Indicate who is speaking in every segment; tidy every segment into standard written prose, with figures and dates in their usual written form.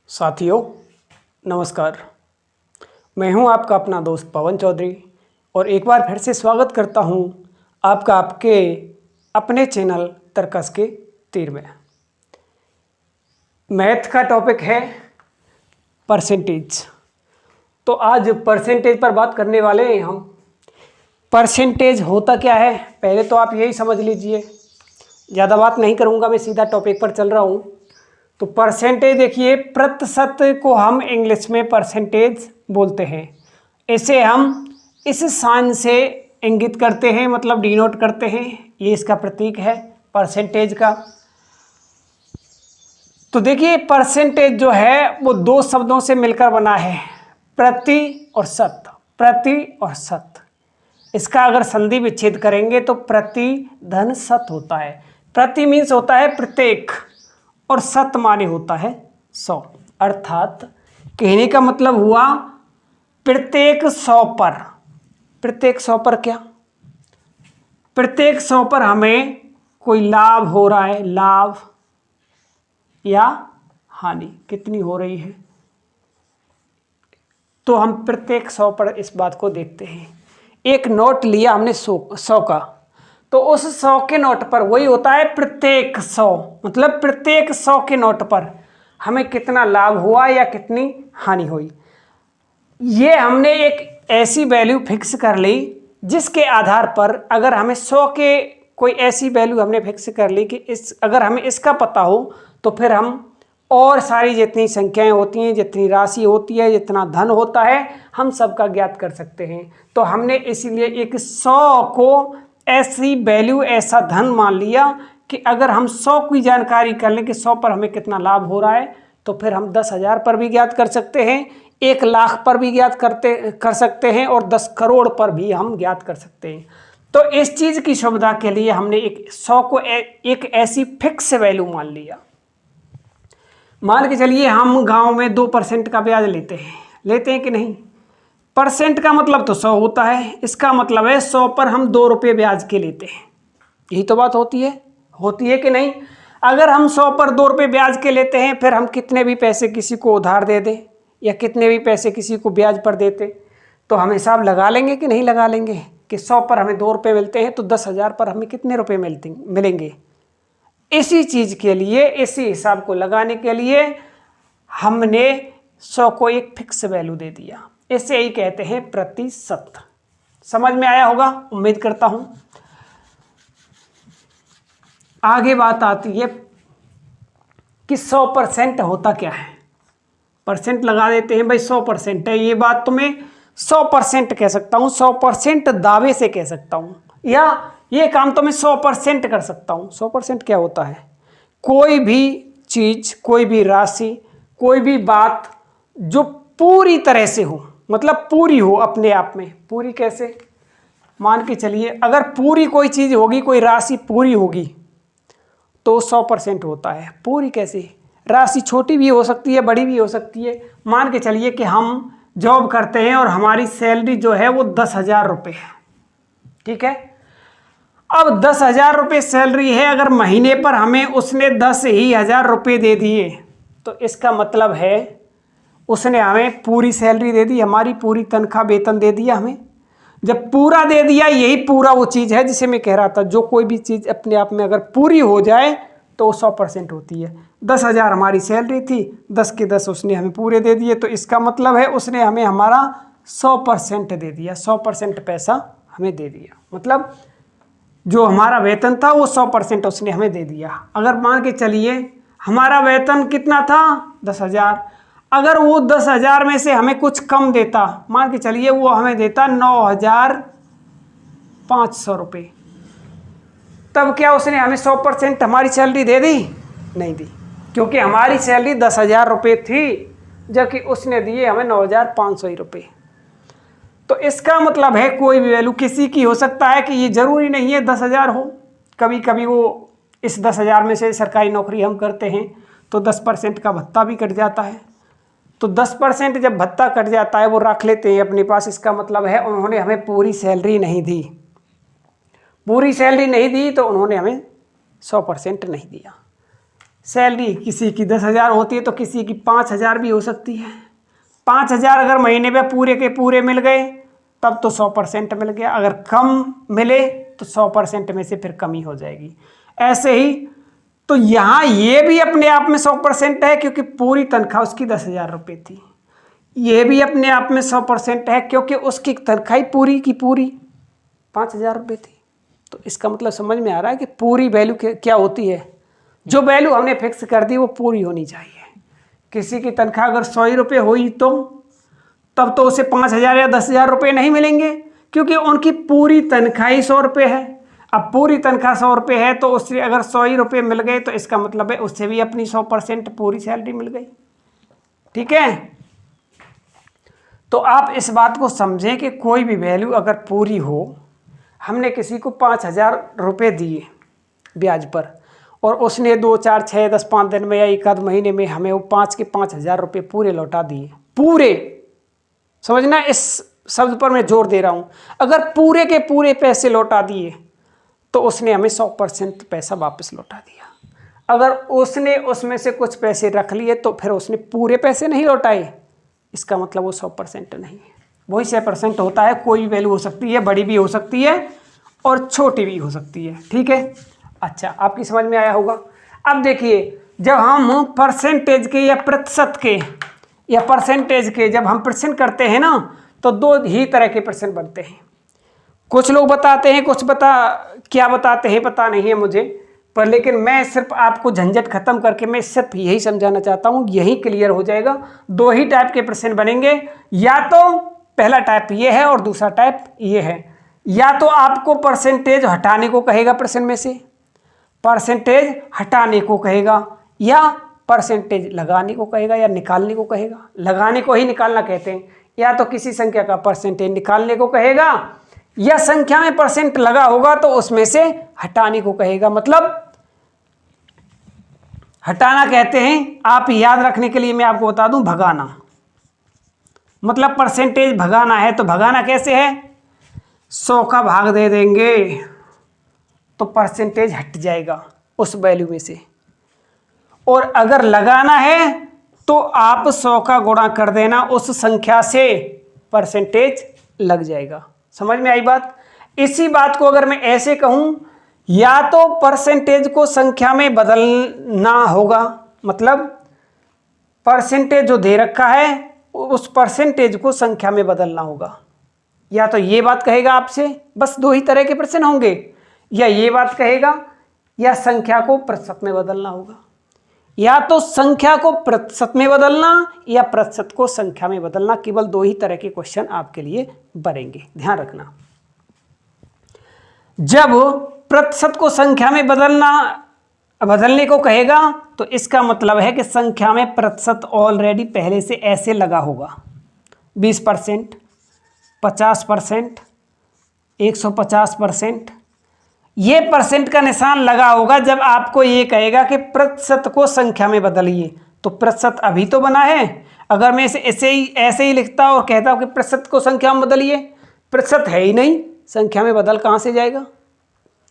Speaker 1: साथियों नमस्कार। मैं हूं आपका अपना दोस्त पवन चौधरी और एक बार फिर से स्वागत करता हूं आपका आपके अपने चैनल तर्कस के तीर में। मैथ का टॉपिक है परसेंटेज। तो आज परसेंटेज पर बात करने वाले हैं हम। परसेंटेज होता क्या है पहले तो आप यही समझ लीजिए। ज़्यादा बात नहीं करूंगा, मैं सीधा टॉपिक पर चल रहा हूं। तो परसेंटेज देखिए, प्रतिशत को हम इंग्लिश में परसेंटेज बोलते हैं। इसे हम इस साइन से इंगित करते हैं, मतलब डिनोट करते हैं। ये इसका प्रतीक है परसेंटेज का। तो देखिए परसेंटेज जो है वो दो शब्दों से मिलकर बना है, प्रति और शत। प्रति और शत, इसका अगर संधि विच्छेद करेंगे तो प्रति धन शत होता है। प्रति मीन्स होता है प्रत्येक और शत माने होता है 100। अर्थात कहने का मतलब हुआ प्रत्येक 100 पर। प्रत्येक 100 पर क्या? प्रत्येक 100 पर हमें कोई लाभ हो रहा है, लाभ या हानि कितनी हो रही है, तो हम प्रत्येक 100 पर इस बात को देखते हैं। एक नोट लिया हमने 100 का, तो उस 100 के नोट पर वही होता है प्रत्येक 100, मतलब प्रत्येक 100 के नोट पर हमें कितना लाभ हुआ या कितनी हानि हुई। ये हमने एक ऐसी वैल्यू फिक्स कर ली जिसके आधार पर अगर हमें 100 के कोई ऐसी वैल्यू हमने फिक्स कर ली कि अगर हमें इसका पता हो तो फिर हम और सारी जितनी संख्याएं होती हैं, जितनी राशि होती है, जितना धन होता है, हम सबका ज्ञात कर सकते हैं। तो हमने इसीलिए एक 100 को ऐसी वैल्यू, ऐसा धन मान लिया कि अगर हम 100 की जानकारी कर लें कि 100 पर हमें कितना लाभ हो रहा है, तो फिर हम 10,000 पर भी ज्ञात कर सकते हैं, 1 लाख पर भी ज्ञात कर सकते हैं और 10 करोड़ पर भी हम ज्ञात कर सकते हैं। तो इस चीज़ की सुविधा के लिए हमने एक 100 को एक ऐसी फिक्स वैल्यू मान लिया। मान के चलिए हम गांव में 2% का ब्याज लेते हैं कि नहीं? परसेंट का मतलब तो 100 होता है, इसका मतलब है 100 पर हम 2 रुपये ब्याज के लेते हैं। यही तो बात होती है कि नहीं? अगर हम 100 पर 2 रुपये ब्याज के लेते हैं, फिर हम कितने भी पैसे किसी को उधार दे दें या कितने भी पैसे किसी को ब्याज पर देते, तो हम हिसाब लगा लेंगे कि नहीं लगा लेंगे कि 100 पर हमें 2 रुपये मिलते हैं तो 10,000 पर हमें कितने रुपये मिलेंगे। इसी चीज़ के लिए, इसी हिसाब को लगाने के लिए हमने 100 को एक फिक्स वैल्यू दे दिया। इसे ही कहते हैं प्रतिशत। समझ में आया होगा, उम्मीद करता हूं। आगे बात आती है कि 100% होता क्या है। परसेंट लगा देते हैं भाई, 100% है, ये बात तो मैं 100% कह सकता हूँ, 100% दावे से कह सकता हूँ, या ये काम तो मैं 100% कर सकता हूँ। 100% क्या होता है? कोई भी चीज़, कोई भी राशि, कोई भी बात जो पूरी तरह से हो, मतलब पूरी हो अपने आप में। पूरी कैसे? मान के चलिए अगर पूरी कोई चीज़ होगी, कोई राशि पूरी होगी तो 100% होता है। पूरी कैसे? राशि छोटी भी हो सकती है, बड़ी भी हो सकती है। मान के चलिए कि हम जॉब करते हैं और हमारी सैलरी जो है वो 10,000 रुपये है, ठीक है? अब 10,000 रुपये सैलरी है, अगर महीने पर हमें उसने 10,000 रुपये दे दिए तो इसका मतलब है उसने हमें पूरी सैलरी दे दी, हमारी पूरी तनख्वाह वेतन दे दिया हमें। जब पूरा दे दिया, यही पूरा वो चीज़ है जिसे मैं कह रहा था, जो कोई भी चीज़ अपने आप में अगर पूरी हो जाए तो 100% होती है। 10,000 हमारी सैलरी थी, 10 के 10 उसने हमें पूरे दे दिए, तो इसका मतलब है उसने हमें हमारा 100% दे दिया, 100% पैसा हमें दे दिया। मतलब जो हमारा वेतन था वो 100% उसने हमें दे दिया। अगर मान के चलिए हमारा वेतन कितना था? 10,000। अगर वो 10,000 में से हमें कुछ कम देता, मान के चलिए वो हमें देता 9,500 रुपये, तब क्या उसने हमें 100% हमारी सैलरी दे दी? नहीं दी, क्योंकि हमारी सैलरी 10,000 रुपये थी, जबकि उसने दिए हमें 9,500 ही रुपये। तो इसका मतलब है कोई भी वैल्यू किसी की हो सकता है कि ये ज़रूरी नहीं है 10,000 हो। कभी कभी वो इस 10,000 में से सरकारी नौकरी हम करते हैं तो 10% का भत्ता भी कट जाता है। तो 10% जब भत्ता कट जाता है वो रख लेते हैं अपने पास, इसका मतलब है उन्होंने हमें पूरी सैलरी नहीं दी। पूरी सैलरी नहीं दी तो उन्होंने हमें 100% नहीं दिया। सैलरी किसी की 10,000 होती है तो किसी की 5,000 भी हो सकती है। 5,000 अगर महीने में पूरे के पूरे मिल गए तब तो 100% मिल गया, अगर कम मिले तो 100% में से फिर कमी हो जाएगी। ऐसे ही तो यहाँ ये भी अपने आप में 100% है क्योंकि पूरी तनख्वाह उसकी 10,000 रुपये थी। ये भी अपने आप में 100% है क्योंकि उसकी तनख्वाह पूरी की पूरी 5,000 रुपये थी। तो इसका मतलब समझ में आ रहा है कि पूरी वैल्यू क्या होती है, जो वैल्यू हमने फिक्स कर दी वो पूरी होनी चाहिए। किसी की तनख्वाह अगर 100 रुपये हुई तो तब तो उसे 5,000 या 10,000 रुपये नहीं मिलेंगे क्योंकि उनकी पूरी तनख्वाह ही 100 रुपये है। अब पूरी तनख्वाह 100 रुपये है तो उससे अगर 100 रुपये मिल गए तो इसका मतलब है उससे भी अपनी 100% पूरी सैलरी मिल गई। ठीक है, तो आप इस बात को समझें कि कोई भी वैल्यू अगर पूरी हो, हमने किसी को 5,000 रुपये दिए ब्याज पर और उसने 2, 4, 6, 10, 5 दिन में या एक आध महीने में हमें वो 5 के 5,000 रुपये पूरे लौटा दिए। पूरे, समझना इस शब्द पर मैं जोर दे रहा हूँ, अगर पूरे के पूरे पैसे लौटा दिए तो उसने हमें 100% पैसा वापस लौटा दिया। अगर उसने उसमें से कुछ पैसे रख लिए तो फिर उसने पूरे पैसे नहीं लौटाए, इसका मतलब वो 100% नहीं है, वही 100% होता है। कोई वैल्यू हो सकती है, बड़ी भी हो सकती है और छोटी भी हो सकती है। ठीक है, अच्छा आपकी समझ में आया होगा। अब देखिए, जब हम परसेंटेज के या प्रतिशत के या परसेंटेज के जब हम प्रश्न करते हैं ना तो 2 ही तरह के प्रश्न बनते हैं। कुछ लोग बताते हैं, कुछ क्या बताते हैं पता नहीं है मुझे, पर लेकिन मैं सिर्फ आपको झंझट खत्म करके मैं सिर्फ यही समझाना चाहता हूँ, यही क्लियर हो जाएगा। 2 ही टाइप के प्रश्न बनेंगे, या तो पहला टाइप ये है और दूसरा टाइप ये है। या तो आपको परसेंटेज हटाने को कहेगा प्रश्न में से, परसेंटेज हटाने को कहेगा, या परसेंटेज लगाने को कहेगा या निकालने को कहेगा। लगाने को ही निकालना कहते हैं। या तो किसी संख्या का परसेंटेज निकालने को कहेगा या संख्या में परसेंट लगा होगा तो उसमें से हटाने को कहेगा। मतलब हटाना कहते हैं, आप याद रखने के लिए मैं आपको बता दूं, भगाना। मतलब परसेंटेज भगाना है तो भगाना कैसे है, 100 का भाग दे देंगे तो परसेंटेज हट जाएगा उस वैल्यू में से। और अगर लगाना है तो आप 100 का गुणा कर देना उस संख्या से, परसेंटेज लग जाएगा। समझ में आई बात। इसी बात को अगर मैं ऐसे कहूं, या तो परसेंटेज को संख्या में बदलना होगा, मतलब परसेंटेज जो दे रखा है उस परसेंटेज को संख्या में बदलना होगा। या तो ये बात कहेगा आपसे, बस 2 ही तरह के प्रश्न होंगे, या ये बात कहेगा या संख्या को प्रतिशत में बदलना होगा। या तो संख्या को प्रतिशत में बदलना या प्रतिशत को संख्या में बदलना, केवल 2 ही तरह के क्वेश्चन आपके लिए बनेंगे, ध्यान रखना। जब प्रतिशत को संख्या में बदलने को कहेगा तो इसका मतलब है कि संख्या में प्रतिशत ऑलरेडी पहले से ऐसे लगा होगा, 20%, 50%, 150%। ये परसेंट का निशान लगा होगा जब आपको ये कहेगा कि प्रतिशत को संख्या में बदलिए। तो प्रतिशत अभी तो बना है, अगर मैं इसे ऐसे ही लिखता और कहता हूँ कि प्रतिशत को संख्या में बदलिए, प्रतिशत है ही नहीं, संख्या में बदल कहाँ से जाएगा।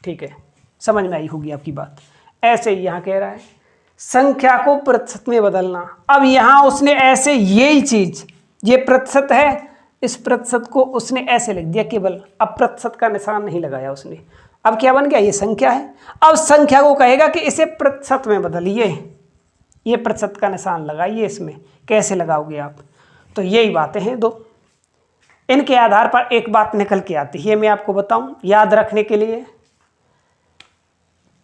Speaker 1: ठीक है, समझ में आई होगी आपकी बात। ऐसे ही यहाँ कह रहा है संख्या को प्रतिशत में बदलना। अब यहाँ उसने ऐसे यही चीज, ये प्रतिशत है, इस प्रतिशत को उसने ऐसे लिख दिया केवल, अब प्रतिशत का निशान नहीं लगाया उसने। अब क्या बन गया, ये संख्या है। अब संख्या को कहेगा कि इसे प्रतिशत में बदलिए, ये प्रतिशत का निशान लगाइए इसमें। कैसे लगाओगे आप, तो यही बातें हैं 2। इनके आधार पर एक बात निकल के आती है, मैं आपको बताऊं याद रखने के लिए।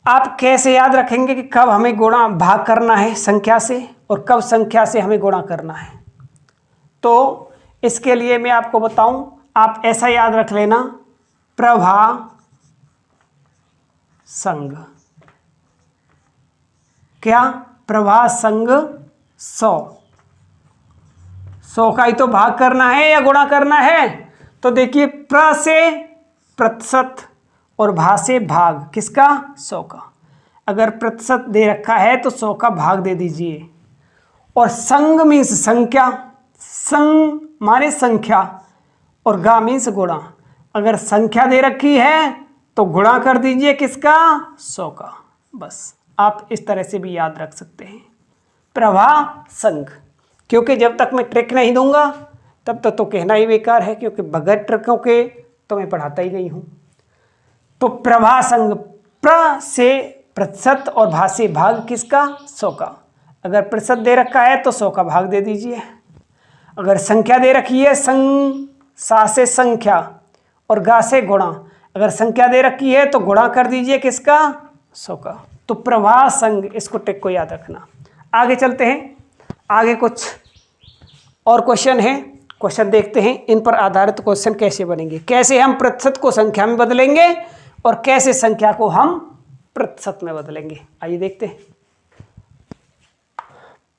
Speaker 1: आप कैसे याद रखेंगे कि कब हमें गुणा भाग करना है संख्या से और कब संख्या से हमें गुणा करना है। तो इसके लिए मैं आपको बताऊं, आप ऐसा याद रख लेना, प्रभा संग, क्या, प्रभा संग 100 का ही तो भाग करना है या गुणा करना है। तो देखिए, प्र से प्रतिशत और भा से भाग, किसका, 100 का। अगर प्रतिशत दे रखा है तो 100 का भाग दे दीजिए। और संग मीन्स संख्या, संग माने संख्या, और गा मीन्स गुणा। अगर संख्या दे रखी है तो गुणा कर दीजिए किसका, 100 का। बस आप इस तरह से भी याद रख सकते हैं, प्रवाह संघ। क्योंकि जब तक मैं ट्रिक नहीं दूंगा तब तक तो कहना ही बेकार है, क्योंकि बगैर ट्रिकों के तो मैं पढ़ाता ही नहीं हूं। तो प्रवाह संघ, प्र से प्रतिशत और भा से भाग किसका, 100 का। अगर प्रतिशत दे रखा है तो 100 का भाग दे दीजिए। अगर संख्या दे रखी है, सा से संख्या और गा से गुणा, अगर संख्या दे रखी है तो गुणा कर दीजिए किसका, 100 का। तो प्रवाह संघ, इसको टिक को याद रखना। आगे चलते हैं, आगे कुछ और क्वेश्चन हैं, क्वेश्चन देखते हैं। इन पर आधारित क्वेश्चन कैसे बनेंगे, कैसे हम प्रतिशत को संख्या में बदलेंगे और कैसे संख्या को हम प्रतिशत में बदलेंगे। आइए देखते हैं।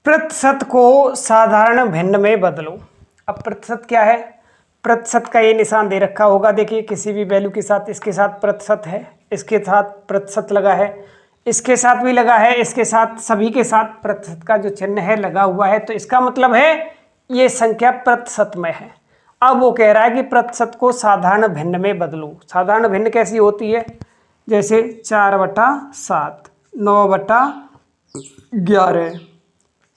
Speaker 1: प्रतिशत को साधारण भिन्न में बदलो। अब प्रतिशत क्या है, प्रतिशत का ये निशान दे रखा होगा, देखिए किसी भी वैल्यू के साथ, इसके साथ प्रतिशत है, इसके साथ प्रतिशत लगा है, इसके साथ भी लगा है, इसके साथ, सभी के साथ प्रतिशत का जो चिन्ह है लगा हुआ है। तो इसका मतलब है ये संख्या प्रतिशत में है। अब वो कह रहा है कि प्रतिशत को साधारण भिन्न में बदलो। साधारण भिन्न कैसी होती है, जैसे 4/7, 9/11,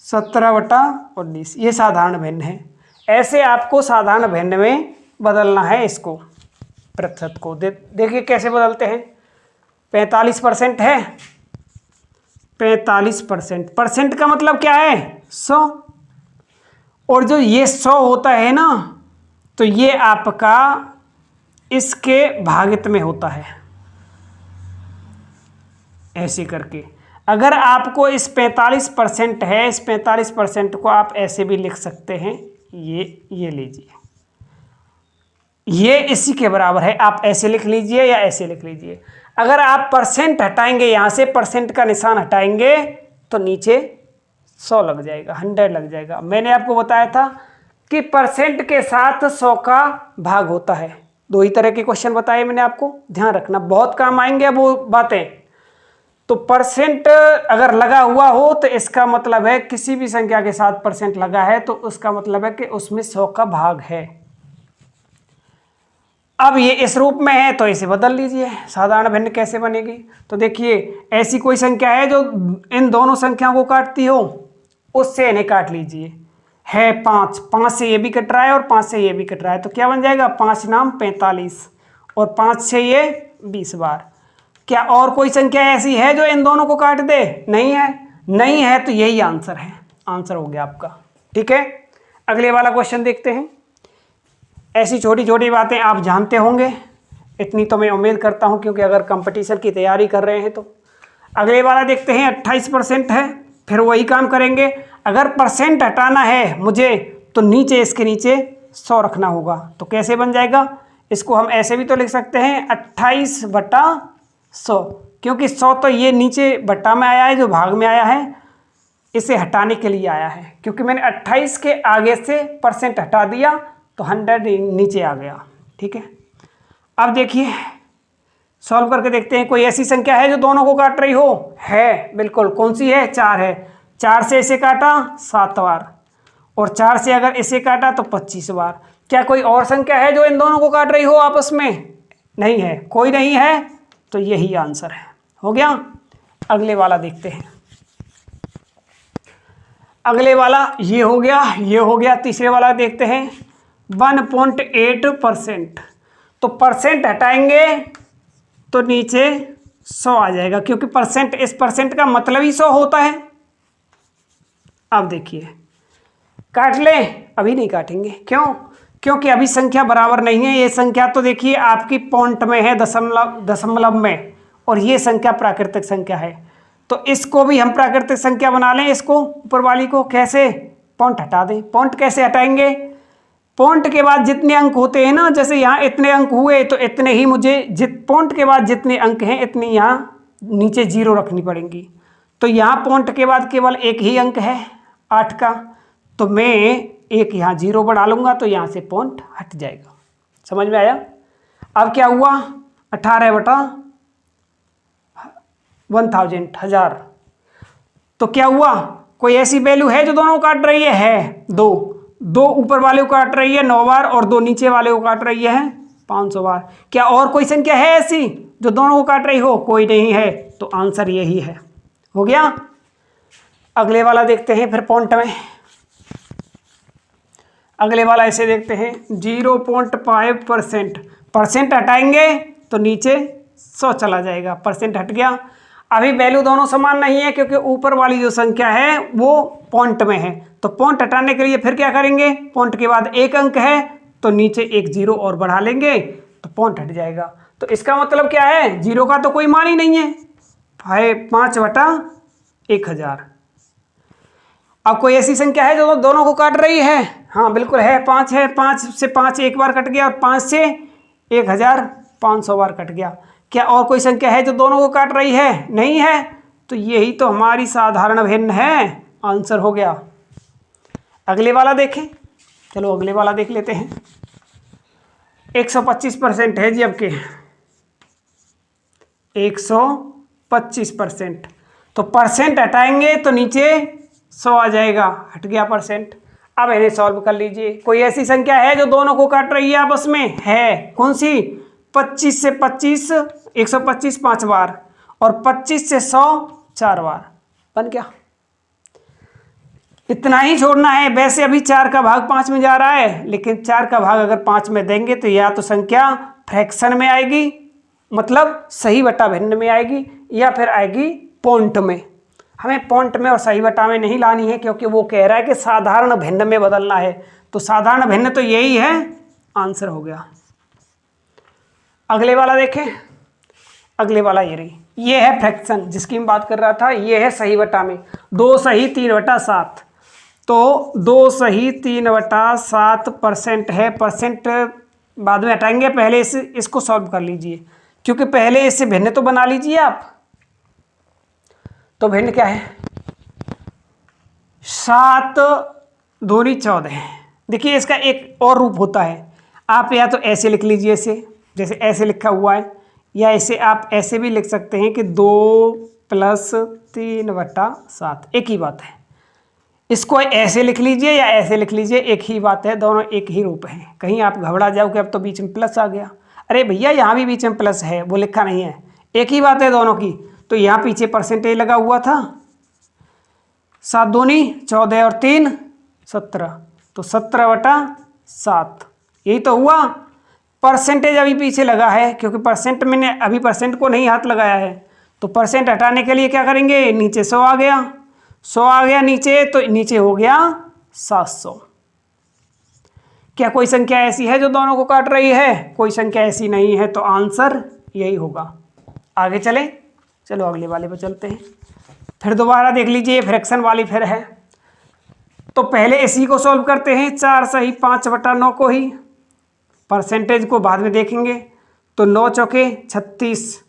Speaker 1: 17/19, ये साधारण भिन्न है। ऐसे आपको साधारण भिन्न में बदलना है इसको, प्रतिशत को। देखिए कैसे बदलते हैं। 45% है, 45%, परसेंट का मतलब क्या है, 100। और जो ये 100 होता है ना, तो ये आपका इसके भागित में होता है, ऐसे करके। अगर आपको इस 45% है, इस 45% को आप ऐसे भी लिख सकते हैं, ये लीजिए, ये इसी के बराबर है। आप ऐसे लिख लीजिए या ऐसे लिख लीजिए। अगर आप परसेंट हटाएंगे, यहाँ से परसेंट का निशान हटाएंगे तो नीचे 100 लग जाएगा, 100 लग जाएगा। मैंने आपको बताया था कि परसेंट के साथ 100 का भाग होता है। दो ही तरह के क्वेश्चन बताए मैंने आपको, ध्यान रखना, बहुत काम आएंगे वो बातें। तो परसेंट अगर लगा हुआ हो तो इसका मतलब है किसी भी संख्या के साथ परसेंट लगा है तो उसका मतलब है कि उसमें 100 का भाग है। अब ये इस रूप में है तो इसे बदल लीजिए। साधारण भिन्न कैसे बनेगी, तो देखिए ऐसी कोई संख्या है जो इन दोनों संख्याओं को काटती हो, उससे इन्हें काट लीजिए। है 5, 5 से ये भी कट रहा है और 5 से ये भी कट रहा है, तो क्या बन जाएगा, 5 नाम 45 और 5 से ये 20 बार। क्या और कोई संख्या ऐसी है जो इन दोनों को काट दे, नहीं है, नहीं है, तो यही आंसर है, आंसर हो गया आपका। ठीक है, अगले वाला क्वेश्चन देखते हैं। ऐसी छोटी छोटी बातें आप जानते होंगे, इतनी तो मैं उम्मीद करता हूं, क्योंकि अगर कंपटीशन की तैयारी कर रहे हैं तो। अगले वाला देखते हैं, 28% है, फिर वही काम करेंगे। अगर परसेंट हटाना है मुझे तो नीचे, इसके नीचे 100 रखना होगा। तो कैसे बन जाएगा, इसको हम ऐसे भी तो लिख सकते हैं 28/100, क्योंकि 100 तो ये नीचे बट्टा में आया है, जो भाग में आया है, इसे हटाने के लिए आया है। क्योंकि मैंने 28 के आगे से परसेंट हटा दिया तो 100 नीचे आ गया। ठीक है, अब देखिए सॉल्व करके देखते हैं। कोई ऐसी संख्या है जो दोनों को काट रही हो, है बिल्कुल। कौन सी है, 4 है। 4 से इसे काटा 7 बार, और 4 से अगर इसे काटा तो 25 बार। क्या कोई और संख्या है जो इन दोनों को काट रही हो आपस में, नहीं है, कोई नहीं है, तो यही आंसर है। हो गया, अगले वाला देखते हैं। अगले वाला ये हो गया, ये हो गया। तीसरे वाला देखते हैं, 1.8%। तो परसेंट हटाएंगे तो नीचे 100 आ जाएगा, क्योंकि परसेंट, इस परसेंट का मतलब ही 100 होता है। अब देखिए, काट लें, अभी नहीं काटेंगे, क्यों, क्योंकि अभी संख्या बराबर नहीं है। ये संख्या तो देखिए आपकी पॉइंट में है, दशमलव में, और ये संख्या प्राकृतिक संख्या है। तो इसको भी हम प्राकृतिक संख्या बना लें, इसको ऊपर वाली को। कैसे, पॉइंट हटा दें। पॉइंट कैसे हटाएंगे, पॉइंट के बाद जितने अंक होते हैं ना, जैसे यहाँ इतने अंक हुए तो इतने ही मुझे, पॉइंट के बाद जितने अंक हैं इतनी यहाँ नीचे 0 रखनी पड़ेंगी। तो यहाँ पॉइंट के बाद केवल एक ही अंक है 8 का, तो मैं एक यहाँ 0 बढ़ा लूँगा तो यहाँ से पॉइंट हट जाएगा। समझ में आया। अब क्या हुआ, 18/1000, 1000। तो क्या हुआ, कोई ऐसी वैल्यू है जो दोनों को काट रही है, दो ऊपर वाले को काट रही है 9 बार, और 2 नीचे वाले को काट रही है 500 बार। क्या और कोई संख्या है ऐसी जो दोनों को काट रही हो, कोई नहीं है, तो आंसर यही है। हो गया। अगले वाला देखते हैं फिर पॉइंट में। अगले वाला ऐसे देखते हैं 0.5%। परसेंट हटाएंगे तो नीचे 100 चला जाएगा, परसेंट हट गया। अभी वैल्यू दोनों समान नहीं है क्योंकि ऊपर वाली जो संख्या है वो पॉइंट में है, तो पॉइंट हटाने के लिए फिर क्या करेंगे, पॉइंट के बाद एक अंक है तो नीचे एक जीरो और बढ़ा लेंगे तो पॉइंट हट जाएगा। तो इसका मतलब क्या है, जीरो का तो कोई मान ही नहीं है, 5/1000। अब कोई ऐसी संख्या है जो दोनों को काट रही है, हाँ बिल्कुल है, 5 है, 5 से 5 एक बार कट गया और 5 से 1500 बार कट गया। क्या और कोई संख्या है जो दोनों को काट रही है, नहीं है, तो यही तो हमारी साधारण भिन्न है, आंसर हो गया। अगले वाला देखें, चलो अगले वाला देख लेते हैं। 125% है जी आपके, 125%, तो परसेंट हटाएंगे तो नीचे 100 आ जाएगा, हट गया परसेंट। अब इन्हें सॉल्व कर लीजिए। कोई ऐसी संख्या है जो दोनों को काट रही है आपस में, है कौन सी, 25 से 25 125 5 बार और 25 से 100 4 बार, बन गया। इतना ही छोड़ना है। वैसे अभी 4 का भाग 5 में जा रहा है, लेकिन 4 का भाग अगर 5 में देंगे तो या तो संख्या फ्रैक्शन में आएगी, मतलब सही बटा भिन्न में आएगी, या फिर आएगी पॉइंट में। हमें पॉइंट में और सही बटा में नहीं लानी है क्योंकि वो कह रहा है कि साधारण भिन्न में बदलना है, तो साधारण भिन्न तो यही है, आंसर हो गया। अगले वाला देखें। अगले वाला ये रही, ये है फ्रैक्शन जिसकी मैं बात कर रहा था, ये है सही बटा में। 2 सही 3/7, तो 2 सही 3/7% है। परसेंट बाद में हटाएंगे, पहले इसको सॉल्व कर लीजिए, क्योंकि पहले इससे भिन्न तो बना लीजिए आप। तो भिन्न क्या है, 7 दूनी 14। देखिए इसका एक और रूप होता है, आप या तो ऐसे लिख लीजिए, ऐसे जैसे ऐसे लिखा हुआ है, या ऐसे आप ऐसे भी लिख सकते हैं कि 2 + 3/7, एक ही बात है। इसको ऐसे लिख लीजिए या ऐसे लिख लीजिए, एक ही बात है, दोनों एक ही रूप हैं। कहीं आप घबरा जाओ कि अब तो बीच में प्लस आ गया, अरे भैया यहाँ भी बीच में प्लस है, वो लिखा नहीं है, एक ही बात है दोनों की। तो यहाँ पीछे परसेंटेज लगा हुआ था, 7 दूनी 14 और 3 17, तो 17/7, यही तो हुआ। परसेंटेज अभी पीछे लगा है क्योंकि परसेंट मैंने अभी परसेंट को नहीं हाथ लगाया है, तो परसेंट हटाने के लिए क्या करेंगे, नीचे 100 आ गया, 100 आ गया नीचे, तो नीचे हो गया 700। क्या कोई संख्या ऐसी है जो दोनों को काट रही है, कोई संख्या ऐसी नहीं है, तो आंसर यही होगा। आगे चलें, चलो अगले वाले पर चलते हैं। फिर दोबारा देख लीजिए, फ्रैक्शन वाली फिर है, तो पहले इसी को सॉल्व करते हैं। 4 सही 5/9 को ही, परसेंटेज को बाद में देखेंगे। तो 9 चौके 36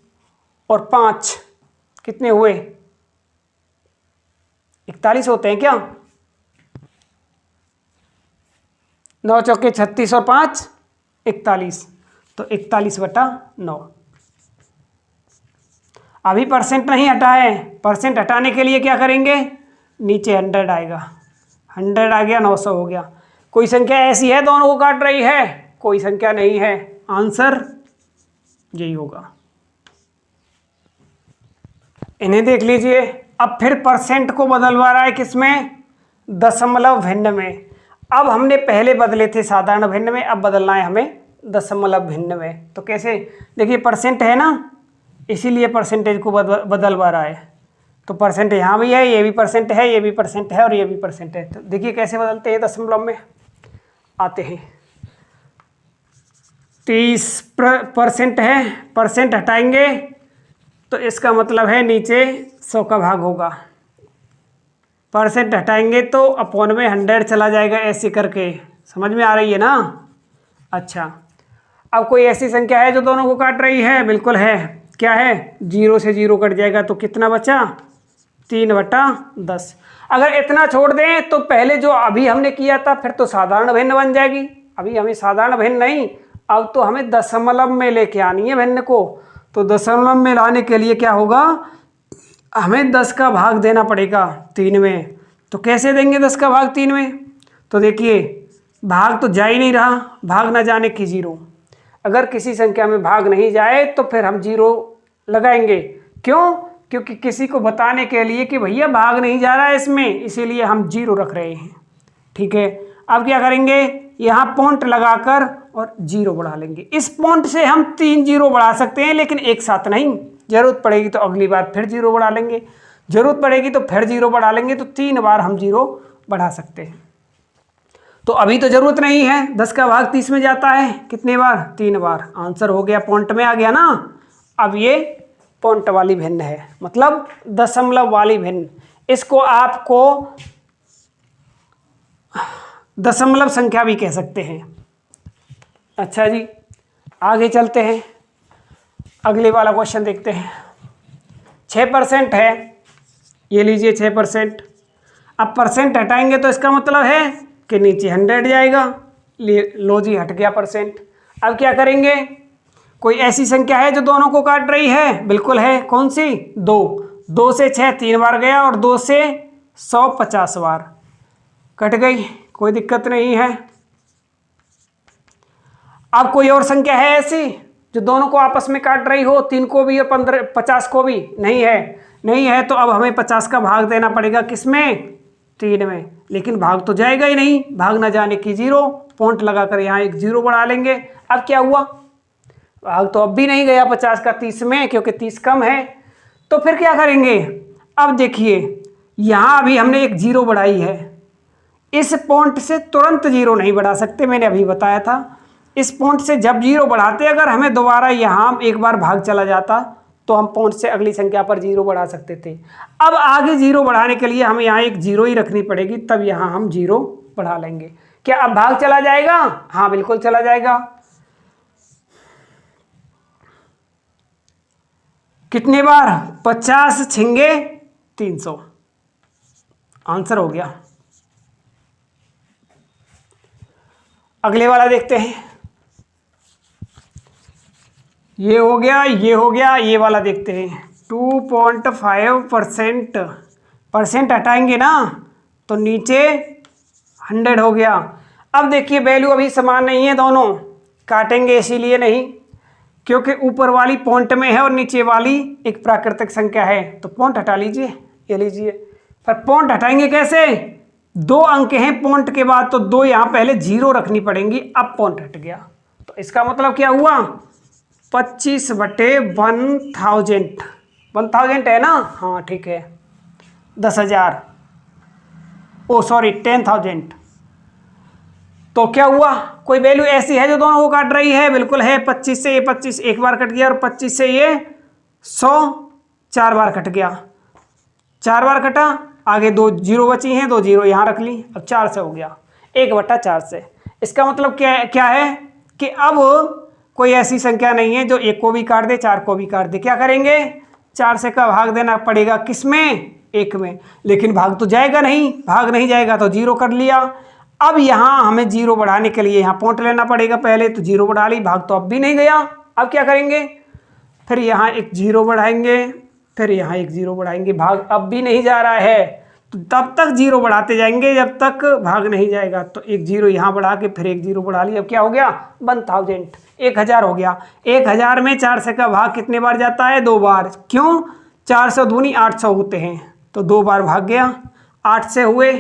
Speaker 1: और 5 कितने हुए, 41 होते हैं क्या, 9 चौके 36 और 5 41, तो 41/9। अभी परसेंट नहीं हटाए, परसेंट हटाने के लिए क्या करेंगे, नीचे 100 आएगा, 100 आ गया, 900 हो गया। कोई संख्या ऐसी है दोनों को काट रही है, कोई संख्या नहीं है, आंसर यही होगा। इन्हें देख लीजिए। अब फिर परसेंट को बदलवा रहा है किसमें, दशमलव भिन्न में। अब हमने पहले बदले थे साधारण भिन्न में, अब बदलना है हमें दशमलव भिन्न में। तो कैसे, देखिए परसेंट है ना, इसीलिए परसेंटेज को बदलवा रहा है। तो परसेंट यहाँ भी है, ये भी परसेंट है, ये भी परसेंट है और ये भी परसेंट है। तो देखिए कैसे बदलते हैं, दशमलव में आते हैं। 30% है, परसेंट हटाएंगे तो इसका मतलब है नीचे 100 का भाग होगा, परसेंट हटाएंगे तो अपॉन में 100 चला जाएगा, ऐसे करके। समझ में आ रही है ना। अच्छा, अब कोई ऐसी संख्या है जो दोनों को काट रही है, बिल्कुल है। क्या है, 0 से 0 कट जाएगा तो कितना बचा, 3/10। अगर इतना छोड़ दें तो पहले जो अभी हमने किया था फिर तो साधारण भिन्न बन जाएगी। अभी हमें साधारण भिन्न नहीं, अब तो हमें दशमलव में लेके आनी है भिन्न को। तो दशमलव में लाने के लिए क्या होगा, हमें 10 का भाग देना पड़ेगा 3 में। तो कैसे देंगे 10 का भाग 3 में, तो देखिए भाग तो जा ही नहीं रहा, भाग ना जाने की 0। अगर किसी संख्या में भाग नहीं जाए तो फिर हम 0 लगाएंगे, क्यों, क्योंकि किसी को बताने के लिए कि भैया भाग नहीं जा रहा है इसमें, इसीलिए हम 0 रख रहे हैं। ठीक है, अब क्या करेंगे, यहाँ पॉइंट लगाकर और 0 बढ़ा लेंगे। इस पॉइंट से हम 3 0 बढ़ा सकते हैं, लेकिन एक साथ नहीं। जरूरत पड़ेगी तो अगली बार फिर 0 बढ़ा लेंगे, जरूरत पड़ेगी तो फिर 0 बढ़ा लेंगे, तो 3 बार हम 0 बढ़ा सकते हैं। तो अभी तो जरूरत नहीं है, 10 का भाग 30 में जाता है, कितने बार, 3 बार। आंसर हो गया, पॉइंट में आ गया ना। अब ये पॉइंट वाली भिन्न है, मतलब दशमलव वाली भिन्न। इसको आपको दशमलव संख्या भी कह सकते हैं। अच्छा जी, आगे चलते हैं, अगले वाला क्वेश्चन देखते हैं। 6% है, ये लीजिए 6%। अब परसेंट हटाएंगे तो इसका मतलब है कि नीचे 100 जाएगा। लो जी, हट गया परसेंट। अब क्या करेंगे, कोई ऐसी संख्या है जो दोनों को काट रही है? बिल्कुल है, कौन सी? 2 से 6 3 बार गया और 2 से 100 50 बार कट गई, कोई दिक्कत नहीं है। अब कोई और संख्या है ऐसी जो दोनों को आपस में काट रही हो, 3 को भी और 50 को भी? नहीं है, नहीं है। तो अब हमें 50 का भाग देना पड़ेगा, किसमें? 3 में। लेकिन भाग तो जाएगा ही नहीं, भाग ना जाने की 0, पॉइंट लगाकर यहाँ एक 0 बढ़ा लेंगे। अब क्या हुआ, भाग तो अब भी नहीं गया 50 का 30 में, क्योंकि 30 कम है। तो फिर क्या करेंगे, अब देखिए यहाँ अभी हमने एक 0 बढ़ाई है, इस पॉइंट से तुरंत 0 नहीं बढ़ा सकते, मैंने अभी बताया था। इस पॉइंट से जब 0 बढ़ाते, अगर हमें दोबारा यहाँ एक बार भाग चला जाता तो हम पॉइंट से अगली संख्या पर 0 बढ़ा सकते थे। अब आगे 0 बढ़ाने के लिए हमें यहाँ एक 0 ही रखनी पड़ेगी, तब यहाँ हम 0 बढ़ा लेंगे। क्या अब भाग चला जाएगा? हाँ बिल्कुल चला जाएगा। कितने बार? 50 छिंगे 300, आंसर हो गया। अगले वाला देखते हैं, ये हो गया, ये हो गया, ये वाला देखते हैं। 2.5% परसेंट हटाएंगे ना तो नीचे 100 हो गया। अब देखिए वैल्यू अभी समान नहीं है, दोनों काटेंगे इसीलिए नहीं, क्योंकि ऊपर वाली पॉइंट में है और नीचे वाली एक प्राकृतिक संख्या है। तो पॉइंट हटा लीजिए, ये लीजिए। पर पॉइंट हटाएंगे कैसे? 2 अंक हैं पॉइंट के बाद, तो 2 यहाँ पहले 0 रखनी पड़ेंगी। अब पॉइंट हट गया, तो इसका मतलब क्या हुआ, 25/1000। 1000 है ना? हाँ ठीक है, 10,000, ओ सॉरी 10,000। तो क्या हुआ, कोई वैल्यू ऐसी है जो दोनों को काट रही है? बिल्कुल है। 25 से ये 25 एक बार कट गया, और 25 से ये 100 4 बार कट गया, 4 बार कटा, आगे 2 0 बची हैं, 2 0 यहाँ रख ली। अब 4 से हो गया, 1/4 से। इसका मतलब क्या है कि अब कोई ऐसी संख्या नहीं है जो 1 को भी काट दे, 4 को भी काट दे। क्या करेंगे, 4 से का भाग देना पड़ेगा, किसमें? 1 में। लेकिन भाग तो जाएगा नहीं, भाग नहीं जाएगा तो 0 कर लिया। अब यहाँ हमें 0 बढ़ाने के लिए यहाँ पॉइंट लेना पड़ेगा पहले, तो 0 बढ़ा ली, भाग तो अब भी नहीं गया। अब क्या करेंगे, फिर यहाँ एक 0 बढ़ाएंगे, फिर यहाँ एक 0 बढ़ाएंगे, भाग अब भी नहीं जा रहा है, तो तब तक 0 बढ़ाते जाएंगे जब तक भाग नहीं जाएगा। तो एक 0 यहाँ बढ़ा के फिर एक 0 बढ़ा लिया। अब क्या हो गया, 1000, 1000 हो गया। 1000 में 4 से का भाग कितने बार जाता है? 2 बार। क्यों? 400 दूनी 800 होते हैं, तो 2 बार भाग गया। 8 से हुए,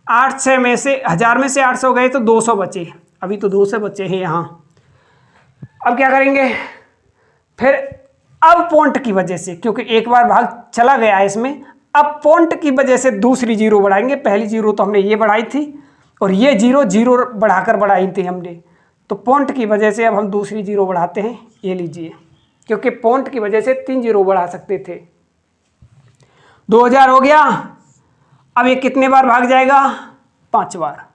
Speaker 1: 8 से में से 1000 में से 800 गए तो 200 बचे, अभी तो 200 बचे हैं यहाँ। अब क्या करेंगे, फिर अब पॉइंट की वजह से, क्योंकि एक बार भाग चला गया है इसमें, अब पॉइंट की वजह से दूसरी 0 बढ़ाएंगे। पहली 0 तो हमने ये बढ़ाई थी, और ये 0 बढ़ाकर बढ़ाई थी हमने, तो पॉइंट की वजह से अब हम दूसरी 0 बढ़ाते हैं। ये लीजिए, क्योंकि पॉइंट की वजह से 3 0 बढ़ा सकते थे। 2000 हो गया। अब ये कितने बार भाग जाएगा? 5 बार।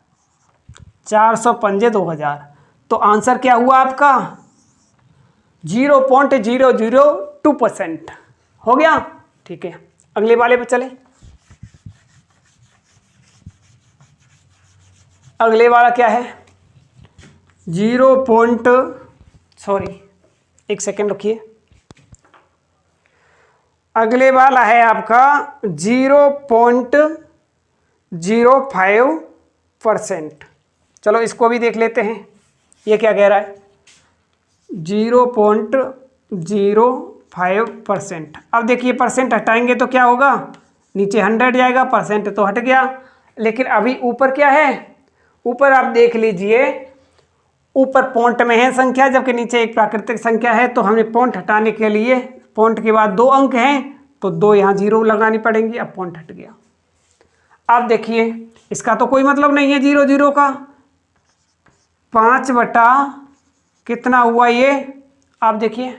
Speaker 1: 400 पंजे 2000। तो आंसर क्या हुआ आपका? 0.002% हो गया। ठीक है, अगले वाले पे चले। अगले वाला क्या है? 1 सेकेंड रुकिए। अगले वाला है आपका 0.05%। चलो इसको भी देख लेते हैं, ये क्या कह रहा है। 0.05 5%। अब देखिए परसेंट हटाएंगे तो क्या होगा, नीचे 100 जाएगा, परसेंट तो हट गया, लेकिन अभी ऊपर क्या है, ऊपर आप देख लीजिए ऊपर पॉइंट में है संख्या, जबकि नीचे एक प्राकृतिक संख्या है। तो हमें पॉइंट हटाने के लिए पॉइंट के बाद 2 अंक हैं तो 2 यहाँ 0 लगानी पड़ेंगी। अब पॉइंट हट गया। अब देखिए इसका तो कोई मतलब नहीं है 0 0 का, 5 बटा कितना हुआ ये, आप देखिए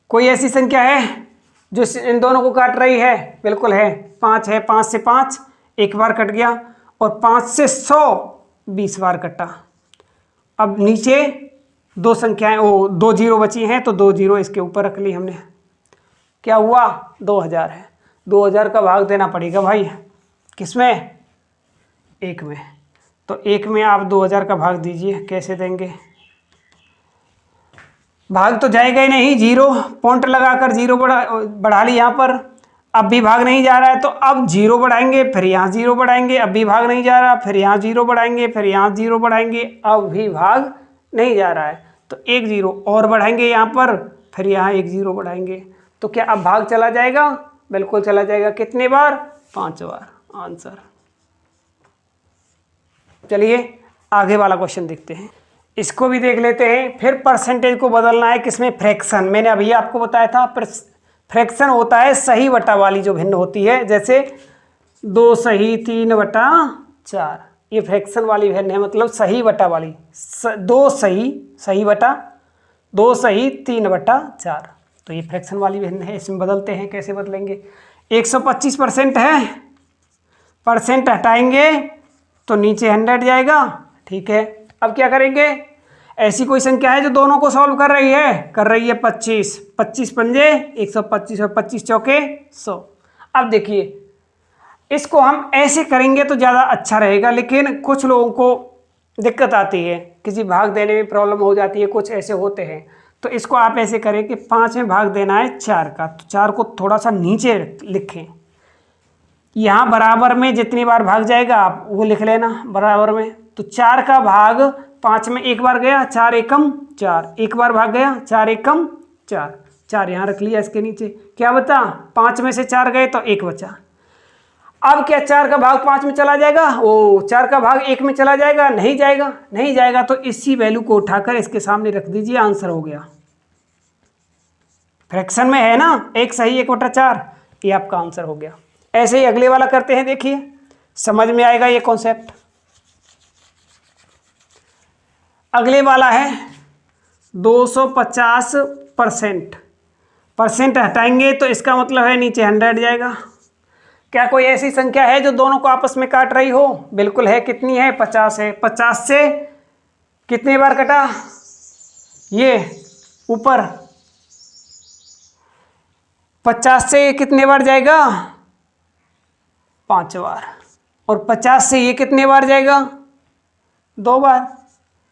Speaker 1: कोई ऐसी संख्या है जो इन दोनों को काट रही है, बिल्कुल है, 5 है, 5 से 5 एक बार कट गया और 5 से 100 20 बार कटा। अब नीचे 2 संख्याएं, वो 2 जीरो बची हैं तो 2 जीरो इसके ऊपर रख ली हमने, क्या हुआ 2000 है। 2000 का भाग देना पड़ेगा भाई, किसमें, 1 में। तो 1 में आप 2000 का भाग दीजिए, कैसे देंगे, भाग तो जाएगा ही नहीं, 0 पॉइंट लगाकर 0 बढ़ा ली यहाँ पर। अब भी भाग नहीं जा रहा है तो अब 0 बढ़ाएंगे, फिर यहाँ 0 बढ़ाएंगे, अब भी भाग नहीं जा रहा, फिर यहाँ 0 बढ़ाएंगे, फिर यहाँ 0 बढ़ाएंगे, अब भी भाग नहीं जा रहा है तो 1 0 और बढ़ाएंगे यहाँ पर, फिर यहाँ 1 0 बढ़ाएंगे। तो क्या अब भाग चला जाएगा, बिल्कुल चला जाएगा। कितने बार, 5 बार, आंसर। चलिए आगे वाला क्वेश्चन देखते हैं, इसको भी देख लेते हैं। फिर परसेंटेज को बदलना है किसमें, फ्रैक्शन। मैंने अभी आपको बताया था फ्रैक्शन होता है सही बटा वाली जो भिन्न होती है, जैसे 2 सही 3 बटा 4, ये फ्रैक्शन वाली भिन्न है, मतलब सही बटा वाली। 2 सही, सही बटा 2 सही 3 बटा 4, तो ये फ्रैक्शन वाली भिन्न है। इसमें बदलते हैं, कैसे बदलेंगे, 125% है, परसेंट हटाएंगे तो नीचे 100 जाएगा, ठीक है। अब क्या करेंगे, ऐसी कोई संख्या है जो दोनों को सॉल्व कर रही है 25, 25 पंजे 125 और 25 चौके 100। अब देखिए इसको हम ऐसे करेंगे तो ज़्यादा अच्छा रहेगा, लेकिन कुछ लोगों को दिक्कत आती है, किसी भाग देने में प्रॉब्लम हो जाती है, कुछ ऐसे होते हैं। तो इसको आप ऐसे करें कि 5 में भाग देना है 4 का, तो 4 को थोड़ा सा नीचे लिखें, यहाँ बराबर में जितनी बार भाग जाएगा आप वो लिख लेना बराबर में। तो 4 का भाग 5 में एक बार गया, 4 एकम 4, एक बार भाग गया 4 एकम 4, 4 यहाँ रख लिया, इसके नीचे क्या बता, 5 में से 4 गए तो 1 बचा। अब क्या 4 का भाग 5 में चला जाएगा, ओ 4 का भाग 1 में चला जाएगा, नहीं जाएगा, नहीं जाएगा। तो इसी वैल्यू को उठाकर इसके सामने रख दीजिए, आंसर हो गया। फ्रैक्शन में है ना, 1 सही 1 बटा 4, ये आपका आंसर हो गया। ऐसे ही अगले वाला करते हैं, देखिए समझ में आएगा ये कॉन्सेप्ट। अगले वाला है 250%, परसेंट हटाएंगे तो इसका मतलब है नीचे 100 जाएगा। क्या कोई ऐसी संख्या है जो दोनों को आपस में काट रही हो, बिल्कुल है। कितनी है, 50 है। 50 से कितने बार कटा, ये ऊपर 50 से कितने बार जाएगा, 5 बार। और 50 से ये कितने बार जाएगा, 2 बार।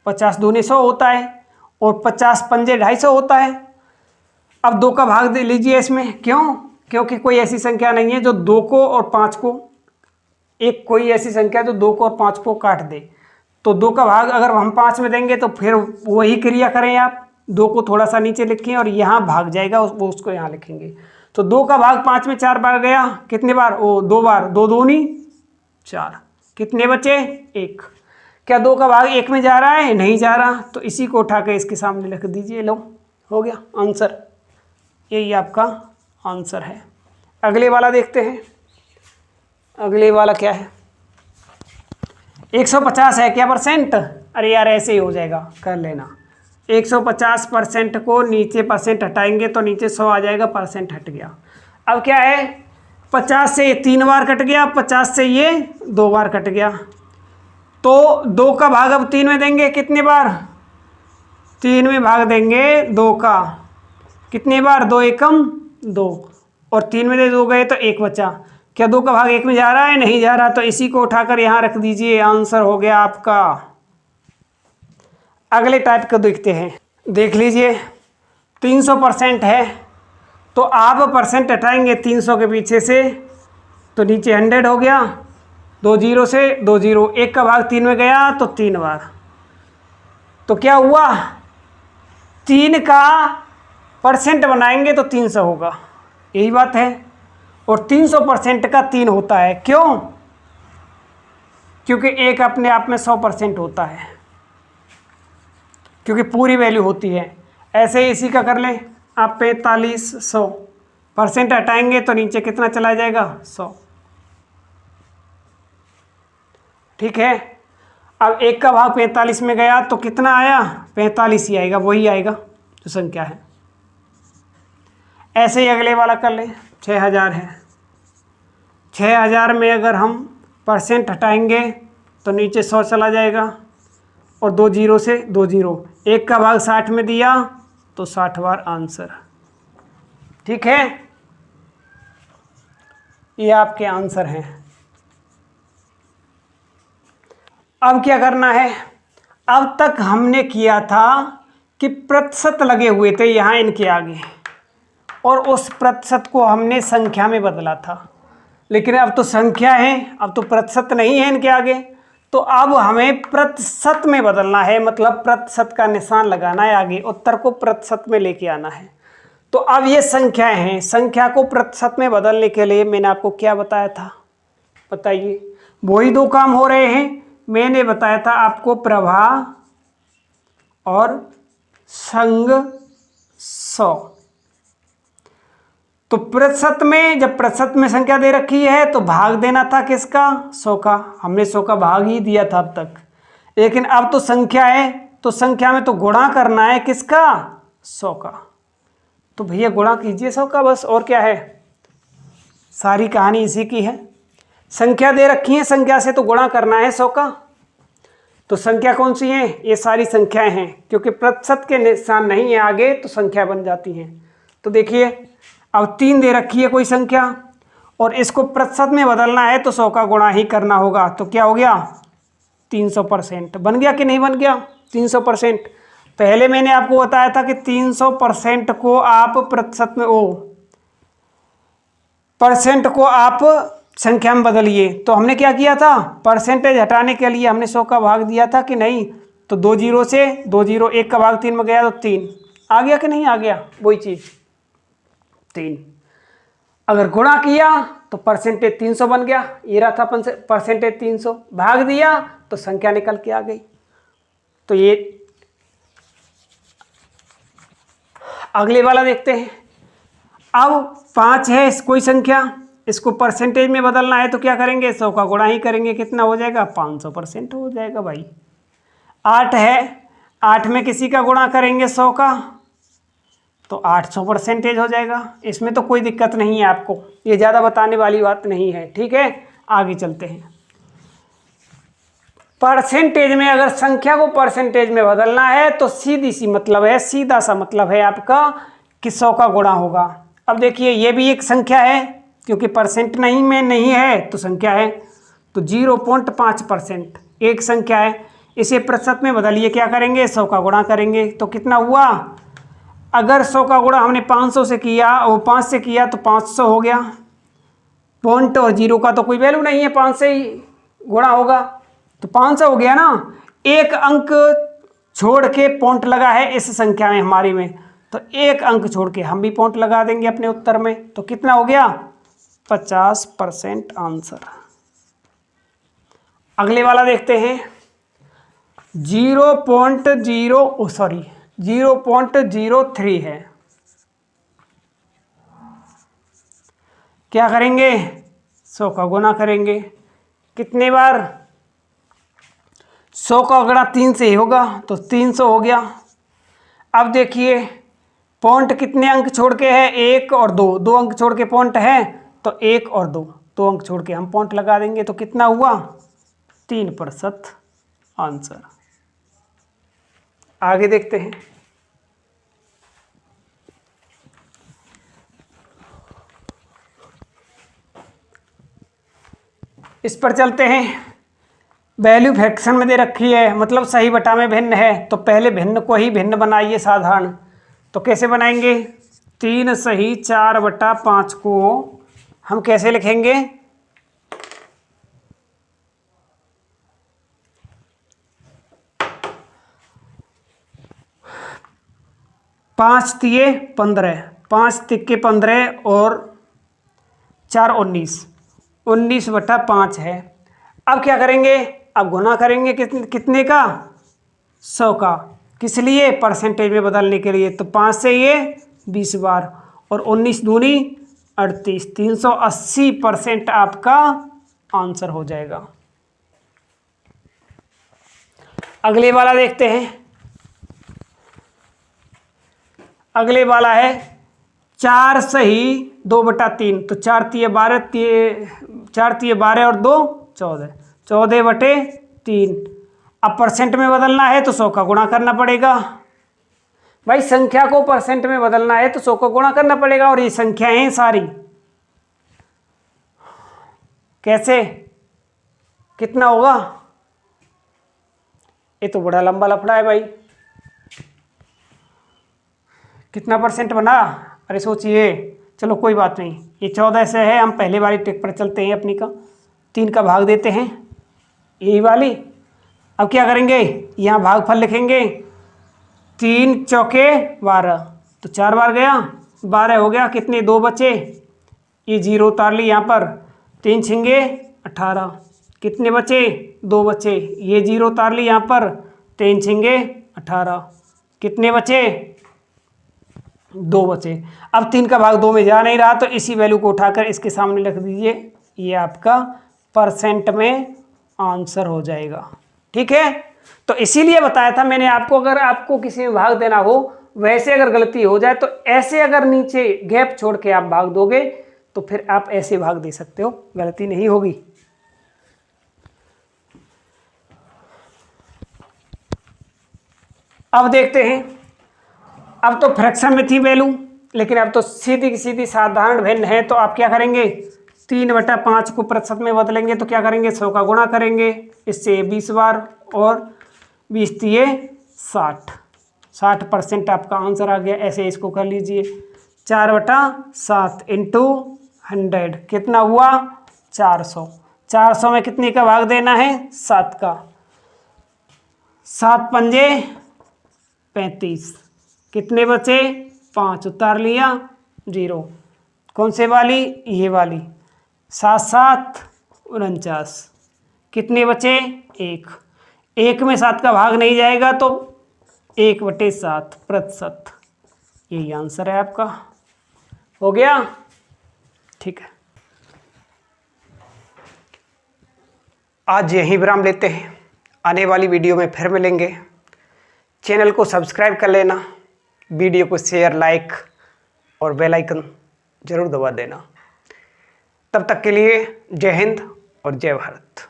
Speaker 1: 50 दूनी 100 होता है और 50 पंजे 250 होता है। अब 2 का भाग दे लीजिए इसमें, क्यों, क्योंकि कोई ऐसी संख्या नहीं है जो 2 को और 5 को, एक कोई ऐसी संख्या जो 2 को और 5 को काट दे। तो 2 का भाग अगर हम 5 में देंगे तो फिर वही क्रिया करें आप, 2 को थोड़ा सा नीचे लिखें और यहाँ भाग जाएगा, वो उसको यहाँ लिखेंगे। तो 2 का भाग 5 में 4 बार गया, कितने बार, ओ 2 बार, 2 दूनी 4, कितने बचे, 1। क्या 2 का भाग 1 में जा रहा है, नहीं जा रहा, तो इसी को उठा के इसके सामने लिख दीजिए, लो हो गया आंसर। यही आपका आंसर है। अगले वाला देखते हैं, अगले वाला क्या है, 150 है क्या परसेंट, अरे यार ऐसे ही हो जाएगा, कर लेना। 150% को नीचे परसेंट हटाएंगे तो नीचे 100 आ जाएगा, परसेंट हट गया। अब क्या है, 50 से ये 3 बार कट गया, 50 से ये 2 बार कट गया। तो 2 का भाग अब 3 में देंगे, कितने बार, 3 में भाग देंगे 2 का, कितने बार, 2 एकम 2, और 3 में 2 गए तो 1 बचा। क्या 2 का भाग 1 में जा रहा है, नहीं जा रहा, तो इसी को उठाकर यहाँ रख दीजिए, आंसर हो गया आपका। अगले टाइप को देखते हैं, देख लीजिए 300% है, तो आप परसेंट हटाएंगे 300 के पीछे से तो नीचे 100 हो गया, 2 जीरो से 2 जीरो, 1 का भाग 3 में गया तो 3 बार, तो क्या हुआ, 3 का परसेंट बनाएंगे तो 300 होगा, यही बात है। और 300% का 3 होता है, क्यों? क्योंकि एक अपने आप में 100% होता है, क्योंकि पूरी वैल्यू होती है। ऐसे ही इसी का कर लें आप, 4500% हटाएंगे तो नीचे कितना चला जाएगा, 100। ठीक है, अब 1 का भाग 45 में गया तो कितना आया, 45 ही आएगा, वही आएगा जो संख्या है। ऐसे ही अगले वाला कर लें, 6000 है। 6000 में अगर हम परसेंट हटाएंगे तो नीचे 100 चला जाएगा, और 2 जीरो से 2 जीरो, 1 का भाग 60 में दिया तो 60 बार आंसर। ठीक है, ये आपके आंसर हैं। अब क्या करना है, अब तक हमने किया था कि प्रतिशत लगे हुए थे यहाँ इनके आगे, और उस प्रतिशत को हमने संख्या में बदला था। लेकिन अब तो संख्या है, अब तो प्रतिशत नहीं है इनके आगे, तो अब हमें प्रतिशत में बदलना है, मतलब प्रतिशत का निशान लगाना है आगे, उत्तर को प्रतिशत में लेके आना है। तो अब ये संख्याएं हैं, संख्या को प्रतिशत में बदलने के लिए मैंने आपको क्या बताया था, बताइए। वही 2 काम हो रहे हैं। मैंने बताया था आपको प्रवाह और संग 100। तो प्रतिशत में, जब प्रतिशत में संख्या दे रखी है तो भाग देना था किसका, 100 का। हमने 100 का भाग ही दिया था अब तक, लेकिन अब तो संख्या है तो संख्या में तो गुणा करना है किसका, 100 का। तो भैया गुणा कीजिए 100 का, बस, और क्या है, सारी कहानी इसी की है। संख्या दे रखी है, संख्या से तो गुणा करना है 100 का। तो संख्या कौन सी है, ये सारी संख्याएं हैं, क्योंकि प्रतिशत के निशान नहीं है आगे तो संख्या बन जाती हैं। तो देखिए, अब 3 दे रखी है कोई संख्या, और इसको प्रतिशत में बदलना है तो 100 का गुणा ही करना होगा। तो क्या हो गया, 300%। बन गया कि नहीं बन गया, 300%। पहले मैंने आपको बताया था कि 300% को आप प्रतिशत में, परसेंट को आप संख्या में बदलिए। तो हमने क्या किया था, परसेंटेज हटाने के लिए हमने 100 का भाग दिया था कि नहीं, तो 2 जीरो से 2 जीरो, 1 का भाग 3 में गया तो 3 आ गया कि नहीं आ गया, वही चीज़ 3। अगर गुणा किया तो परसेंटेज 300 बन गया, ये रहा था परसेंटेज 300, भाग दिया तो संख्या निकल के आ गई। तो ये अगले वाला देखते हैं। अब 5 है कोई संख्या, इसको परसेंटेज में बदलना है तो क्या करेंगे, 100 का गुणा ही करेंगे, कितना हो जाएगा, 500% हो जाएगा भाई। 8 है, 8 में किसी का गुणा करेंगे 100 का तो 800% हो जाएगा। इसमें तो कोई दिक्कत नहीं है आपको, ये ज़्यादा बताने वाली बात नहीं है। ठीक है, आगे चलते हैं। परसेंटेज में, अगर संख्या को परसेंटेज में बदलना है तो सीधी सी मतलब है, सीधा सा मतलब है आपका कि 100 का गुणा होगा। अब देखिए, ये भी एक संख्या है, क्योंकि परसेंट नहीं में नहीं है तो संख्या है, तो 0.5% एक संख्या है। इसे प्रतिशत में बदलिए, क्या करेंगे, 100 का गुणा करेंगे तो कितना हुआ, अगर 100 का गुणा हमने 500 से किया और 5 से किया तो 500 हो गया। पॉइंट और जीरो का तो कोई वैल्यू नहीं है, 5 से ही गुणा होगा तो 500 हो गया ना। एक अंक छोड़ के पॉइंट लगा है इस संख्या में हमारी में, तो एक अंक छोड़ के हम भी पॉइंट लगा देंगे अपने उत्तर में, तो कितना हो गया, 50% आंसर। अगले वाला देखते हैं, 0.03 है। क्या करेंगे, 100 का गुणा करेंगे, कितने बार, 100 का गुणा 3 से ही होगा तो 300 हो गया। अब देखिए, पॉइंट कितने अंक छोड़ के है, 1 और 2, 2 अंक छोड़ के पॉइंट है तो 1 और 2, 2 अंक छोड़ के हम पॉइंट लगा देंगे तो कितना हुआ, 3% आंसर। आगे देखते हैं, इस पर चलते हैं। वैल्यू फ्रैक्शन में दे रखी है, मतलब सही बटा में भिन्न है, तो पहले भिन्न को ही भिन्न बनाइए साधारण। तो कैसे बनाएंगे, 3 सही 4/5 को हम कैसे लिखेंगे, 5 तिये 15, 5 तिक्के 15 और 4 19, 19/5 है। अब क्या करेंगे, अब गुना करेंगे कितने का, 100 का। किस लिए, परसेंटेज में बदलने के लिए। तो 5 से ये 20 बार और 19 दूनी 38, 380% आपका आंसर हो जाएगा। अगले वाला देखते हैं। अगले वाला है 4 सही 2/3, तो 4 तिये 12, 4 तिये 12 और 2 14, 14/3। अब परसेंट में बदलना है तो 100 का गुणा करना पड़ेगा। भाई संख्या को परसेंट में बदलना है तो 100 का गुणा करना पड़ेगा, और ये संख्याएं हैं सारी। कैसे, कितना होगा, ये तो बड़ा लंबा लफड़ा है भाई। कितना परसेंट बना, अरे सोचिए। चलो कोई बात नहीं, ये 14 से है, हम पहले वाली ट्रिक पर चलते हैं अपनी का। 3 का भाग देते हैं, यही वाली। अब क्या करेंगे, यहाँ भागफल लिखेंगे, 3 चौके 12, तो 4 बार गया, 12 हो गया। कितने, 2 बचे, ये 0 उतार ली यहाँ पर, 3 छिंगे 18, कितने बचे, 2 बचे, ये 0 उतार ली यहाँ पर, 3 छिंगे 18, कितने बचे, 2 बचे। अब 3 का भाग 2 में जा नहीं रहा, तो इसी वैल्यू को उठाकर इसके सामने रख दीजिए, ये आपका परसेंट में आंसर हो जाएगा। ठीक है, तो इसीलिए बताया था मैंने आपको, अगर आपको किसी में भाग देना हो, वैसे अगर गलती हो जाए तो ऐसे अगर नीचे गैप छोड़ के आप भाग दोगे तो फिर आप ऐसे भाग दे सकते हो, गलती नहीं होगी। अब देखते हैं, अब तो फ्रैक्शन में थी वैल्यू, लेकिन अब तो सीधी की सीधी साधारण भिन्न है। तो आप क्या करेंगे, 3/5 को प्रतिशत में बदलेंगे, तो क्या करेंगे, 100 का गुणा करेंगे इससे 20 बार, और 20 तिये 60, 60% आपका आंसर आ गया। ऐसे इसको कर लीजिए, 4/7 इंटू 100 कितना हुआ, 400। 400 में कितने का भाग देना है, 7 का। 7 पंजे 35, कितने बचे, 5 उतार लिया, 0। कौन से वाली, ये वाली। 7 7 49, कितने बचे, 1। 1 में 7 का भाग नहीं जाएगा, तो 1/7%। यही आंसर है आपका, हो गया। ठीक है, आज यहीं विराम लेते हैं, आने वाली वीडियो में फिर मिलेंगे। चैनल को सब्सक्राइब कर लेना, वीडियो को शेयर, लाइक और बेल आइकन जरूर दबा देना। तब तक के लिए जय हिंद और जय भारत।